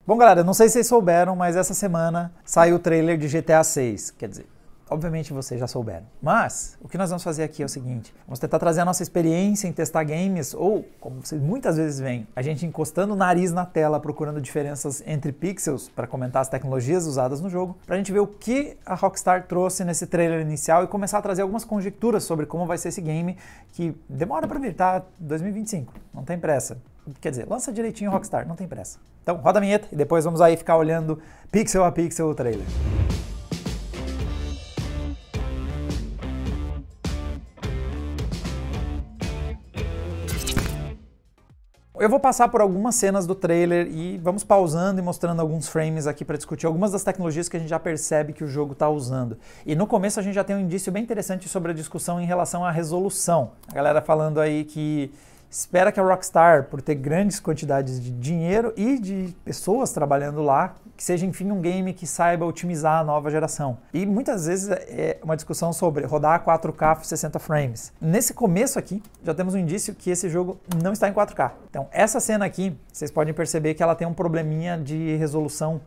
Bom, galera, não sei se vocês souberam, mas essa semana saiu o trailer de GTA 6. Quer dizer, obviamente vocês já souberam. Mas o que nós vamos fazer aqui é o seguinte: vamos tentar trazer a nossa experiência em testar games, ou, como vocês muitas vezes veem, a gente encostando o nariz na tela, procurando diferenças entre pixels para comentar as tecnologias usadas no jogo, para a gente ver o que a Rockstar trouxe nesse trailer inicial e começar a trazer algumas conjecturas sobre como vai ser esse game, que demora para vir, tá? 2025, não tem pressa. Quer dizer, lança direitinho Rockstar, não tem pressa. Então, roda a vinheta e depois vamos aí ficar olhando pixel a pixel o trailer. Eu vou passar por algumas cenas do trailer e vamos pausando e mostrando alguns frames aqui para discutir algumas das tecnologias que a gente já percebe que o jogo está usando. E no começo a gente já tem um indício bem interessante sobre a discussão em relação à resolução. A galera falando aí que espera que a Rockstar, por ter grandes quantidades de dinheiro e de pessoas trabalhando lá, que seja enfim um game que saiba otimizar a nova geração. E muitas vezes é uma discussão sobre rodar a 4K 60 frames. Nesse começo aqui, já temos um indício que esse jogo não está em 4K. Então essa cena aqui, vocês podem perceber que ela tem um probleminha de resolução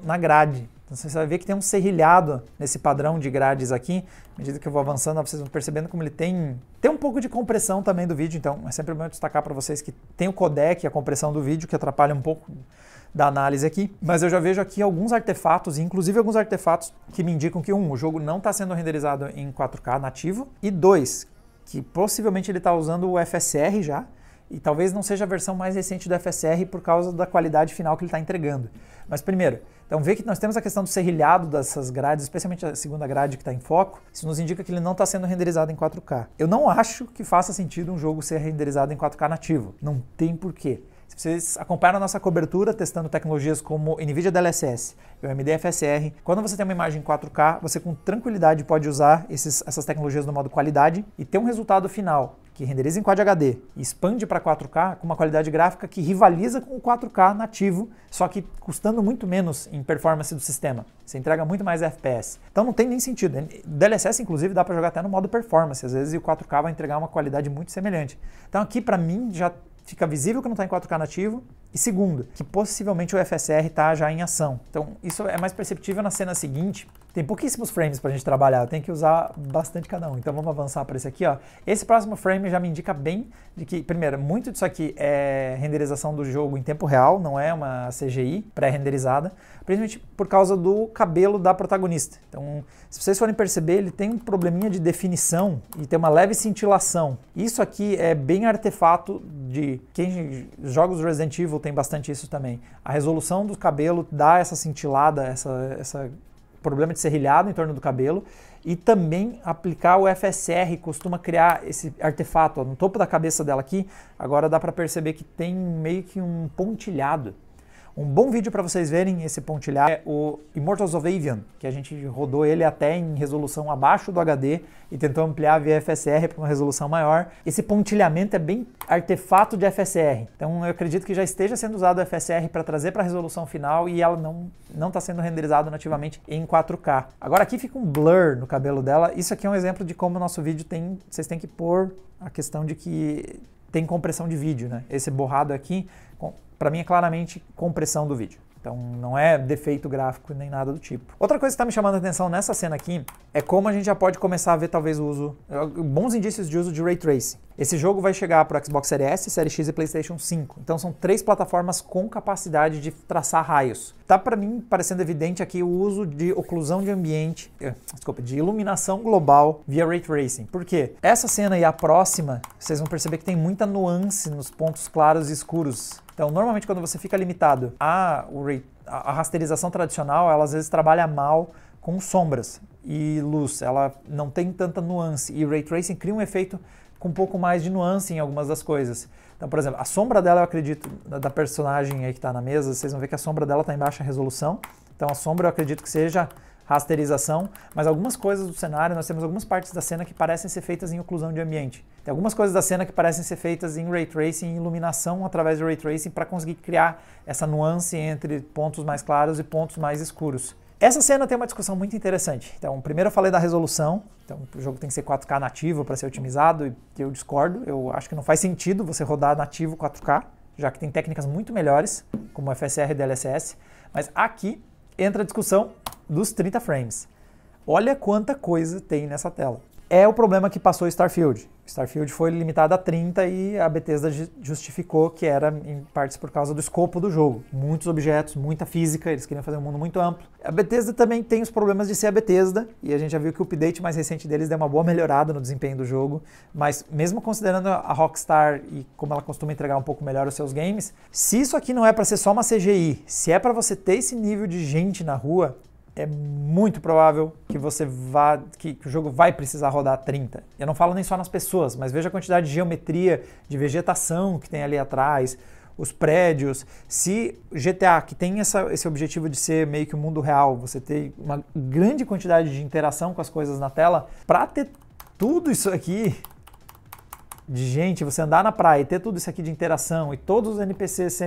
na grade. Então você vai ver que tem um serrilhado nesse padrão de grades aqui. À medida que eu vou avançando, vocês vão percebendo como ele tem um pouco de compressão também do vídeo. Então é sempre bom destacar para vocês que tem o codec e a compressão do vídeo, que atrapalha um pouco da análise aqui. Mas eu já vejo aqui alguns artefatos, inclusive alguns artefatos que me indicam que o jogo não está sendo renderizado em 4K nativo, e 2, que possivelmente ele está usando o FSR já, e talvez não seja a versão mais recente do FSR por causa da qualidade final que ele está entregando. Mas primeiro, então vê que nós temos a questão do serrilhado dessas grades, especialmente a segunda grade que está em foco. Isso nos indica que ele não está sendo renderizado em 4K. Eu não acho que faça sentido um jogo ser renderizado em 4K nativo. Não tem porquê. Se vocês acompanharam a nossa cobertura testando tecnologias como NVIDIA DLSS e o AMD FSR, quando você tem uma imagem em 4K, você com tranquilidade pode usar essas tecnologias no modo qualidade e ter um resultado final que renderiza em Quad HD e expande para 4K com uma qualidade gráfica que rivaliza com o 4K nativo, só que custando muito menos em performance do sistema. Você entrega muito mais FPS. Então não tem nem sentido. DLSS, inclusive, dá para jogar até no modo performance, às vezes, e o 4K vai entregar uma qualidade muito semelhante. Então aqui, para mim, já fica visível que não está em 4K nativo. E segundo, que possivelmente o FSR está já em ação. Então isso é mais perceptível na cena seguinte. Tem pouquíssimos frames para a gente trabalhar, tem que usar bastante cada um. Então vamos avançar para esse aqui, ó. Esse próximo frame já me indica bem de que, primeiro, muito disso aqui é renderização do jogo em tempo real, não é uma CGI pré-renderizada, principalmente por causa do cabelo da protagonista. Então, se vocês forem perceber, ele tem um probleminha de definição e tem uma leve cintilação. Isso aqui é bem artefato de quem joga os Resident Evil, tem bastante isso também. A resolução do cabelo dá essa cintilada, essa problema de serrilhado em torno do cabelo, e também aplicar o FSR costuma criar esse artefato, ó, no topo da cabeça dela aqui. Agora dá para perceber que tem meio que um pontilhado. Um bom vídeo para vocês verem esse pontilhado é o Immortals of Avium, que a gente rodou ele até em resolução abaixo do HD e tentou ampliar via FSR para uma resolução maior. Esse pontilhamento é bem artefato de FSR, então eu acredito que já esteja sendo usado o FSR para trazer para a resolução final e ela não está sendo renderizado nativamente em 4K. Agora aqui fica um blur no cabelo dela. Isso aqui é um exemplo de como o nosso vídeo vocês têm que pôr a questão de que tem compressão de vídeo, né? Esse borrado aqui, para mim é claramente compressão do vídeo. Então não é defeito gráfico nem nada do tipo. Outra coisa que está me chamando a atenção nessa cena aqui é como a gente já pode começar a ver talvez bons indícios de uso de Ray Tracing. Esse jogo vai chegar para o Xbox Series S, Series X e PlayStation 5. Então são 3 plataformas com capacidade de traçar raios. Tá para mim parecendo evidente aqui o uso de oclusão de ambiente, de iluminação global via Ray Tracing. Por quê? Essa cena e a próxima, vocês vão perceber que tem muita nuance nos pontos claros e escuros. Então, normalmente quando você fica limitado a rasterização tradicional, ela às vezes trabalha mal com sombras e luz, ela não tem tanta nuance, e o Ray Tracing cria um efeito com um pouco mais de nuance em algumas das coisas. Então, por exemplo, a sombra dela, eu acredito, da personagem aí que está na mesa, vocês vão ver que a sombra dela está em baixa resolução, então a sombra eu acredito que seja rasterização, mas algumas coisas do cenário, nós temos algumas partes da cena que parecem ser feitas em oclusão de ambiente. Tem algumas coisas da cena que parecem ser feitas em Ray Tracing, em iluminação através de Ray Tracing, para conseguir criar essa nuance entre pontos mais claros e pontos mais escuros. Essa cena tem uma discussão muito interessante. Então, primeiro eu falei da resolução. Então, o jogo tem que ser 4K nativo para ser otimizado, e eu discordo. Eu acho que não faz sentido você rodar nativo 4K. já que tem técnicas muito melhores, como FSR e DLSS, mas aqui entra a discussão dos 30 frames. Olha quanta coisa tem nessa tela. É o problema que passou Starfield. Starfield foi limitado a 30 e a Bethesda justificou que era em partes por causa do escopo do jogo. Muitos objetos, muita física, eles queriam fazer um mundo muito amplo. A Bethesda também tem os problemas de ser a Bethesda, e a gente já viu que o update mais recente deles deu uma boa melhorada no desempenho do jogo, mas mesmo considerando a Rockstar e como ela costuma entregar um pouco melhor os seus games, se isso aqui não é para ser só uma CGI, se é para você ter esse nível de gente na rua, é muito provável que que o jogo vai precisar rodar 30. Eu não falo nem só nas pessoas, mas veja a quantidade de geometria, de vegetação que tem ali atrás, os prédios. Se GTA, que tem esse objetivo de ser meio que um mundo real, você ter uma grande quantidade de interação com as coisas na tela, para ter tudo isso aqui de gente, você andar na praia e ter tudo isso aqui de interação e todos os NPCs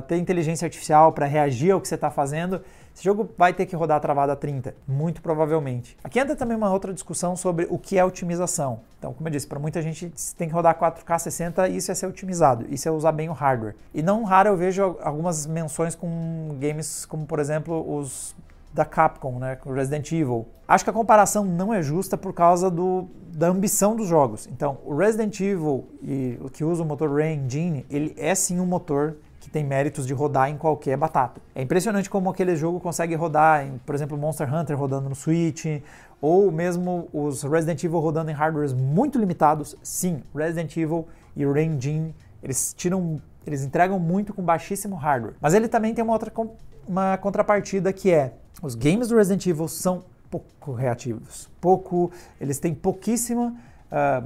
ter inteligência artificial para reagir ao que você está fazendo, esse jogo vai ter que rodar travado a 30, muito provavelmente. Aqui entra também uma outra discussão sobre o que é otimização. Então, como eu disse, para muita gente tem que rodar 4K 60 e isso é ser otimizado, isso é usar bem o hardware. E não raro eu vejo algumas menções com games como, por exemplo, os da Capcom, né, com Resident Evil. Acho que a comparação não é justa por causa da ambição dos jogos. Então, o Resident Evil, o que usa o motor Re-Engine, ele é sim um motor que tem méritos de rodar em qualquer batata. É impressionante como aquele jogo consegue rodar, por exemplo, Monster Hunter rodando no Switch, ou mesmo os Resident Evil rodando em hardwares muito limitados. Sim, Resident Evil e o Re-Engine, eles entregam muito com baixíssimo hardware. Mas ele também tem uma contrapartida que é, os games do Resident Evil são pouco reativos. Eles têm pouquíssimo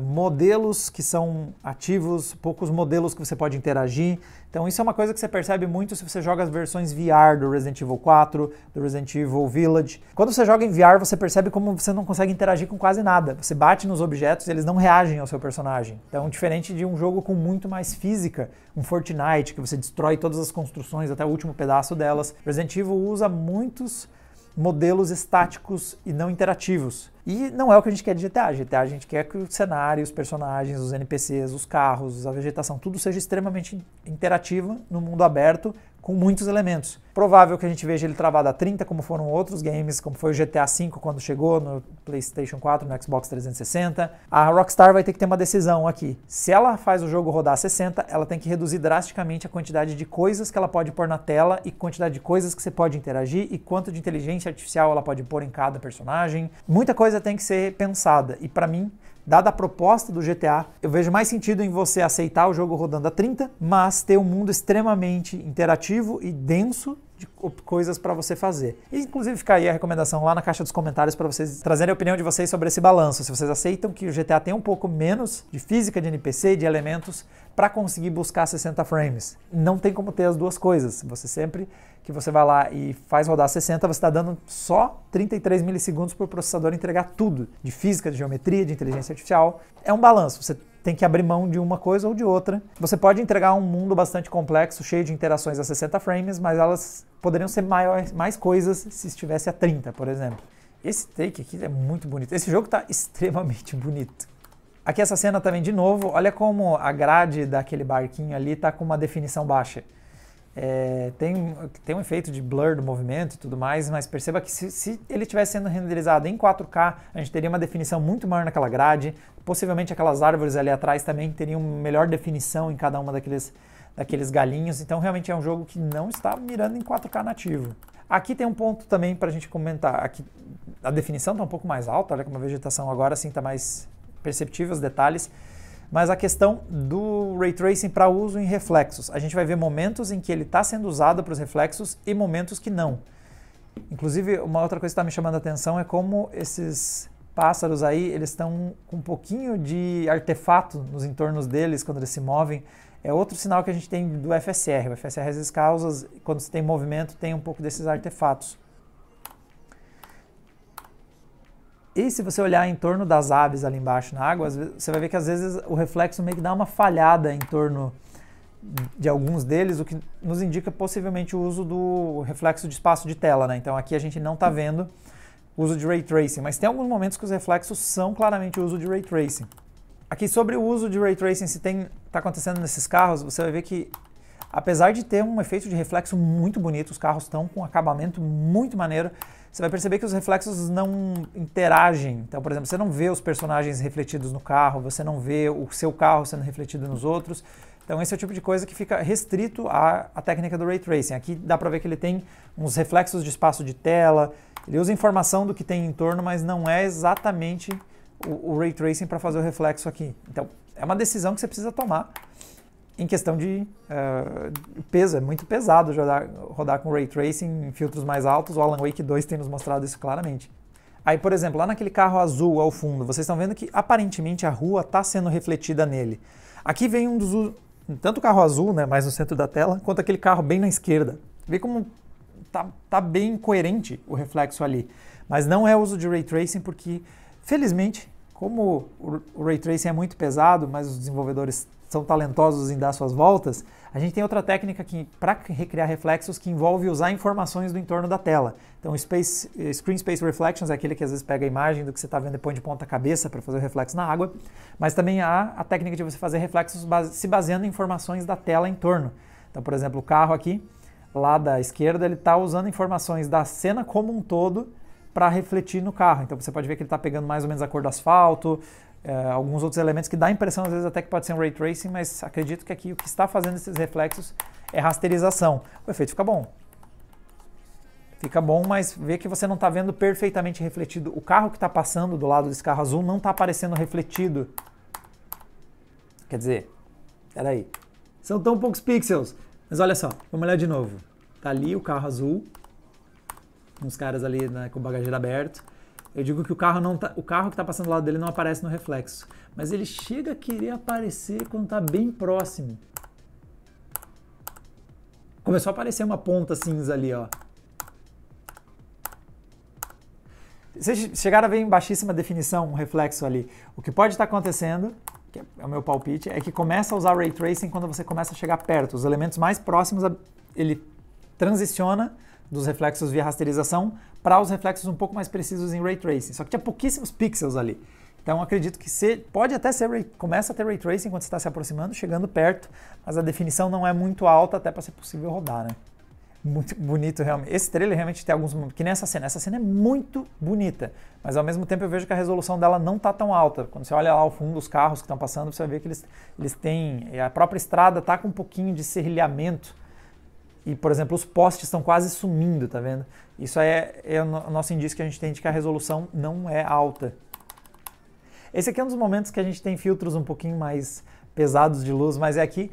modelos que são ativos, poucos modelos que você pode interagir. Então isso é uma coisa que você percebe muito se você joga as versões VR do Resident Evil 4, do Resident Evil Village. Quando você joga em VR, você percebe como você não consegue interagir com quase nada. Você bate nos objetos e eles não reagem ao seu personagem. Então, diferente de um jogo com muito mais física, um Fortnite, que você destrói todas as construções até o último pedaço delas, Resident Evil usa muitos modelos estáticos e não interativos. E não é o que a gente quer de GTA. GTA a gente quer que o cenário, os personagens, os NPCs, os carros, a vegetação, tudo seja extremamente interativo no mundo aberto, com muitos elementos. Provável que a gente veja ele travado a 30, como foram outros games, como foi o GTA V quando chegou no PlayStation 4, no Xbox 360. A Rockstar vai ter que ter uma decisão aqui. Se ela faz o jogo rodar a 60, ela tem que reduzir drasticamente a quantidade de coisas que ela pode pôr na tela e quantidade de coisas que você pode interagir e quanto de inteligência artificial ela pode pôr em cada personagem. Muita coisa tem que ser pensada e, para mim, dada a proposta do GTA, eu vejo mais sentido em você aceitar o jogo rodando a 30, mas ter um mundo extremamente interativo e denso de coisas para você fazer. E, inclusive, fica aí a recomendação lá na caixa dos comentários para vocês trazerem a opinião de vocês sobre esse balanço. Se vocês aceitam que o GTA tem um pouco menos de física de NPC, de elementos, para conseguir buscar 60 frames. Não tem como ter as duas coisas. Você sempre que você vai lá e faz rodar 60, você está dando só 33 milissegundos para o processador entregar tudo, de física, de geometria, de inteligência artificial. É um balanço, você tem que abrir mão de uma coisa ou de outra. Você pode entregar um mundo bastante complexo, cheio de interações a 60 frames, mas elas poderiam ser mais coisas se estivesse a 30, por exemplo. Esse take aqui é muito bonito. Esse jogo está extremamente bonito. Aqui essa cena também, de novo, olha como a grade daquele barquinho ali está com uma definição baixa. Tem um efeito de blur do movimento e tudo mais, mas perceba que se ele estivesse sendo renderizado em 4K, a gente teria uma definição muito maior naquela grade. Possivelmente aquelas árvores ali atrás também teriam melhor definição em cada uma daqueles galinhos. Então realmente é um jogo que não está mirando em 4K nativo. Aqui tem um ponto também para a gente comentar. Aqui a definição está um pouco mais alta, olha como a vegetação agora sim está mais perceptível, os detalhes. Mas a questão do Ray Tracing para uso em reflexos. A gente vai ver momentos em que ele está sendo usado para os reflexos e momentos que não. Inclusive, uma outra coisa que está me chamando a atenção é como esses pássaros aí, eles estão com um pouquinho de artefato nos entornos deles quando eles se movem. É outro sinal que a gente tem do FSR. O FSR às vezes causa, quando você tem movimento, tem um pouco desses artefatos. E se você olhar em torno das aves ali embaixo na água, você vai ver que às vezes o reflexo meio que dá uma falhada em torno de alguns deles, o que nos indica possivelmente o uso do reflexo de espaço de tela, né? Então aqui a gente não está vendo o uso de Ray Tracing, mas tem alguns momentos que os reflexos são claramente o uso de Ray Tracing. Aqui sobre o uso de Ray Tracing, se está acontecendo nesses carros, você vai ver que apesar de ter um efeito de reflexo muito bonito, os carros estão com um acabamento muito maneiro, você vai perceber que os reflexos não interagem. Então, por exemplo, você não vê os personagens refletidos no carro, você não vê o seu carro sendo refletido nos outros. Então esse é o tipo de coisa que fica restrito à técnica do Ray Tracing. Aqui dá para ver que ele tem uns reflexos de espaço de tela, ele usa informação do que tem em torno, mas não é exatamente o Ray Tracing para fazer o reflexo aqui. Então é uma decisão que você precisa tomar em questão de peso. É muito pesado rodar com Ray Tracing em filtros mais altos. O Alan Wake 2 tem nos mostrado isso claramente. Aí, por exemplo, lá naquele carro azul ao fundo, vocês estão vendo que aparentemente a rua está sendo refletida nele. Aqui vem um dos... tanto o carro azul, né, mais no centro da tela, quanto aquele carro bem na esquerda. Vê como tá bem coerente o reflexo ali. Mas não é uso de Ray Tracing porque, felizmente, como o Ray Tracing é muito pesado, mas os desenvolvedores são talentosos em dar suas voltas, a gente tem outra técnica para recriar reflexos que envolve usar informações do entorno da tela. Então, Screen Space Reflections é aquele que às vezes pega a imagem do que você está vendo e põe de ponta cabeça para fazer o reflexo na água, mas também há a técnica de você fazer reflexos se baseando em informações da tela em torno. Então, por exemplo, o carro aqui, lá da esquerda, ele está usando informações da cena como um todo para refletir no carro. Então, você pode ver que ele está pegando mais ou menos a cor do asfalto, alguns outros elementos que dá a impressão às vezes até que pode ser um Ray Tracing, mas acredito que aqui o que está fazendo esses reflexos é rasterização. O efeito fica bom. Fica bom, mas vê que você não está vendo perfeitamente refletido. O carro que está passando do lado desse carro azul não está aparecendo refletido. Quer dizer, peraí, são tão poucos pixels. Mas olha só, vamos olhar de novo. Tá ali o carro azul, uns caras ali, né, com o bagageiro aberto. Eu digo que o carro que está passando do lado dele não aparece no reflexo, mas ele chega a querer aparecer quando está bem próximo. Começou a aparecer uma ponta cinza ali, ó. Vocês chegaram a ver em baixíssima definição um reflexo ali. O que pode estar acontecendo, que é o meu palpite, é que começa a usar Ray Tracing quando você começa a chegar perto. Os elementos mais próximos, ele transiciona dos reflexos via rasterização para os reflexos um pouco mais precisos em Ray Tracing. Só que tinha pouquíssimos pixels ali. Então acredito que pode até ser, começa a ter Ray Tracing quando você está se aproximando, chegando perto, mas a definição não é muito alta até para ser possível rodar, né? Muito bonito realmente. Esse trailer realmente tem alguns... que nem essa cena. Essa cena é muito bonita, mas ao mesmo tempo eu vejo que a resolução dela não está tão alta. Quando você olha lá ao fundo os carros que estão passando, você vai ver que eles têm... A própria estrada está com um pouquinho de serrilhamento. E, por exemplo, os postes estão quase sumindo, tá vendo? Isso é o nosso indício que a gente tem de que a resolução não é alta. Esse aqui é um dos momentos que a gente tem filtros um pouquinho mais pesados de luz, mas aqui...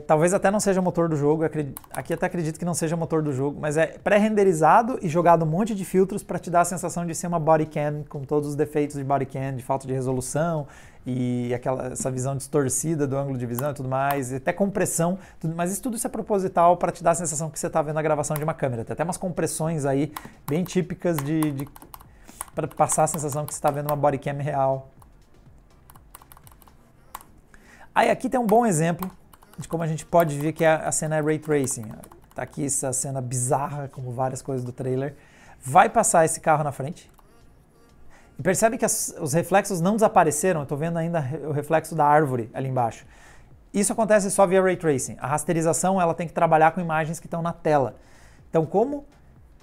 talvez até não seja o motor do jogo, aqui até acredito que não seja o motor do jogo, mas é pré-renderizado e jogado um monte de filtros para te dar a sensação de ser uma bodycam, com todos os defeitos de bodycam, de falta de resolução e essa visão distorcida do ângulo de visão e tudo mais, e até compressão, mas tudo isso é proposital para te dar a sensação que você está vendo a gravação de uma câmera. Tem até umas compressões aí bem típicas para passar a sensação que você está vendo uma bodycam real. Aí aqui tem um bom exemplo de como a gente pode ver que a cena é Ray Tracing. Tá aqui essa cena bizarra, como várias coisas do trailer. Vai passar esse carro na frente. E percebe que os reflexos não desapareceram. Eu estou vendo ainda o reflexo da árvore ali embaixo. Isso acontece só via Ray Tracing. A rasterização ela tem que trabalhar com imagens que estão na tela. Então, como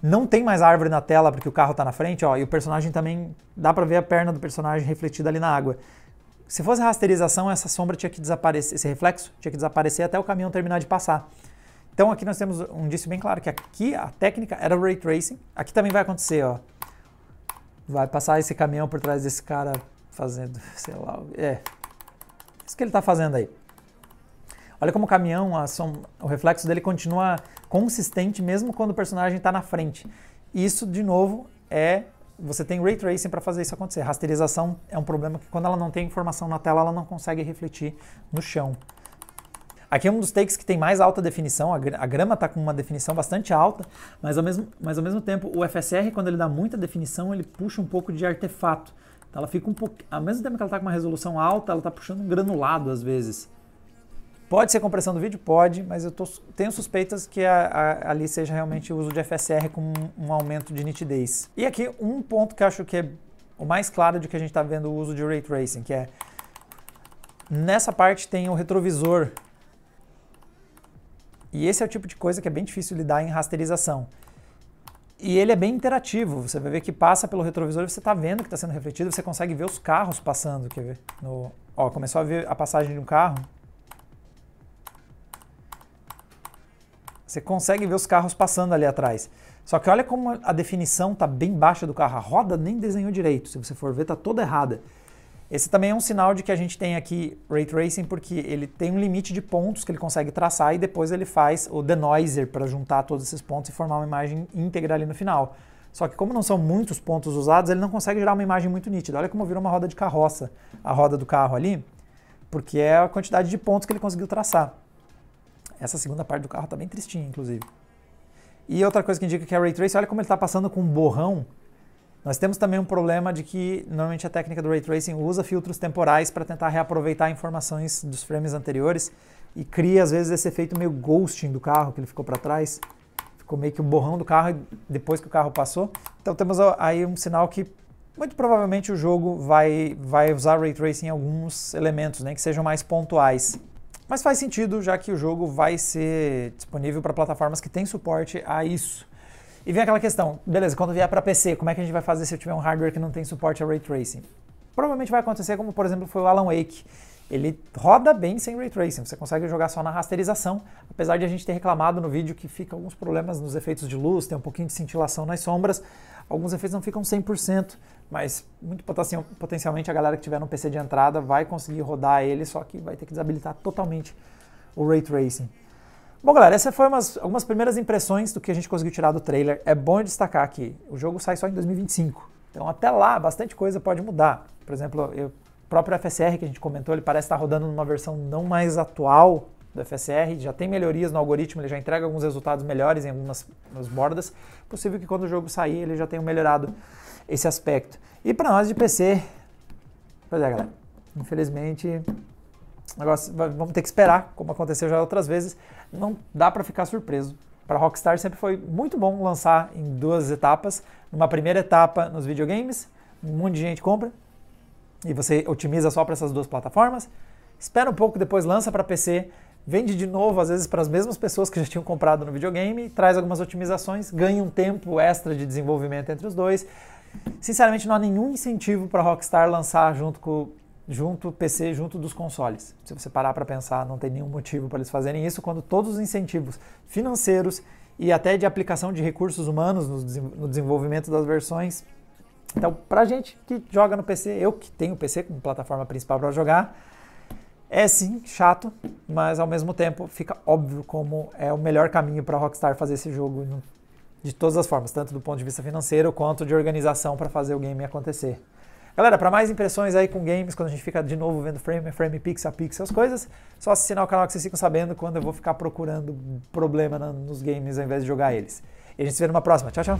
não tem mais árvore na tela porque o carro está na frente, ó, e o personagem também... Dá para ver a perna do personagem refletida ali na água. Se fosse rasterização, essa sombra tinha que desaparecer, esse reflexo tinha que desaparecer até o caminhão terminar de passar. Então aqui nós temos um indício bem claro que aqui a técnica era o Ray Tracing. Aqui também vai acontecer, ó. Vai passar esse caminhão por trás desse cara fazendo, sei lá, isso que ele está fazendo aí. Olha como o caminhão, o reflexo dele continua consistente mesmo quando o personagem está na frente. Isso, de novo, você tem Ray Tracing para fazer isso acontecer. Rasterização é um problema que quando ela não tem informação na tela, ela não consegue refletir no chão. Aqui é um dos takes que tem mais alta definição, a grama está com uma definição bastante alta, mas ao mesmo tempo o FSR, quando ele dá muita definição, ele puxa um pouco de artefato. Então ela fica um pouco, ao mesmo tempo que ela está com uma resolução alta, ela está puxando um granulado às vezes. Pode ser compressão do vídeo? Pode, mas eu tenho suspeitas que ali seja realmente o uso de FSR com um aumento de nitidez. E aqui um ponto que eu acho que é o mais claro de que a gente está vendo o uso de Ray Tracing, que é nessa parte tem o retrovisor E esse é o tipo de coisa que é bem difícil lidar em rasterização. E ele é bem interativo, você vai ver que passa pelo retrovisor e você está vendo que está sendo refletido, você consegue ver os carros passando, quer ver? Ó, começou a ver a passagem de um carro. Você consegue ver os carros passando ali atrás. Só que olha como a definição está bem baixa do carro, a roda nem desenhou direito, se você for ver está toda errada. Esse também é um sinal de que a gente tem aqui Ray Tracing, porque ele tem um limite de pontos que ele consegue traçar e depois ele faz o denoiser para juntar todos esses pontos e formar uma imagem íntegra ali no final. Só que como não são muitos pontos usados, ele não consegue gerar uma imagem muito nítida. Olha como virou uma roda de carroça, a roda do carro ali, porque é a quantidade de pontos que ele conseguiu traçar. Essa segunda parte do carro está bem tristinha, inclusive. E outra coisa que indica que é Ray Tracing, olha como ele está passando com um borrão. Nós temos também um problema de que, normalmente, a técnica do Ray Tracing usa filtros temporais para tentar reaproveitar informações dos frames anteriores e cria, às vezes, esse efeito meio ghosting do carro, que ele ficou para trás. Ficou meio que o borrão do carro depois que o carro passou. Então temos aí um sinal que, muito provavelmente, o jogo vai usar Ray Tracing em alguns elementos, né, que sejam mais pontuais. Mas faz sentido, já que o jogo vai ser disponível para plataformas que têm suporte a isso. E vem aquela questão, beleza, quando vier para PC, como é que a gente vai fazer se eu tiver um hardware que não tem suporte a Ray Tracing? Provavelmente vai acontecer como, por exemplo, foi o Alan Wake. Ele roda bem sem Ray Tracing, você consegue jogar só na rasterização, apesar de a gente ter reclamado no vídeo que fica alguns problemas nos efeitos de luz, tem um pouquinho de cintilação nas sombras, alguns efeitos não ficam 100%, mas muito potencialmente a galera que tiver no PC de entrada vai conseguir rodar ele, só que vai ter que desabilitar totalmente o Ray Tracing. Bom, galera, essas foram algumas primeiras impressões do que a gente conseguiu tirar do trailer. É bom destacar que o jogo sai só em 2025, então até lá bastante coisa pode mudar. Por exemplo, o próprio FSR que a gente comentou, ele parece estar rodando numa versão não mais atual do FSR, já tem melhorias no algoritmo, ele já entrega alguns resultados melhores em algumas bordas. Possível que quando o jogo sair ele já tenha melhorado esse aspecto. E para nós de PC, pois é, galera, infelizmente... vamos ter que esperar, como aconteceu já outras vezes, não dá para ficar surpreso. Para a Rockstar sempre foi muito bom lançar em duas etapas. Numa primeira etapa nos videogames, um monte de gente compra, e você otimiza só para essas duas plataformas. Espera um pouco, depois lança para PC, vende de novo, às vezes para as mesmas pessoas que já tinham comprado no videogame, traz algumas otimizações, ganha um tempo extra de desenvolvimento entre os dois. Sinceramente, não há nenhum incentivo para a Rockstar lançar junto PC, junto dos consoles. Se você parar para pensar, não tem nenhum motivo para eles fazerem isso, quando todos os incentivos financeiros e até de aplicação de recursos humanos no desenvolvimento das versões. Então, pra gente que joga no PC, eu que tenho o PC como plataforma principal para jogar, é sim chato, mas ao mesmo tempo fica óbvio como é o melhor caminho para a Rockstar fazer esse jogo de todas as formas, tanto do ponto de vista financeiro quanto de organização para fazer o game acontecer. Galera, para mais impressões aí com games, quando a gente fica de novo vendo frame, pixel a pixel, as coisas, só assinar o canal que vocês ficam sabendo quando eu vou ficar procurando problema nos games ao invés de jogar eles. E a gente se vê numa próxima. Tchau, tchau!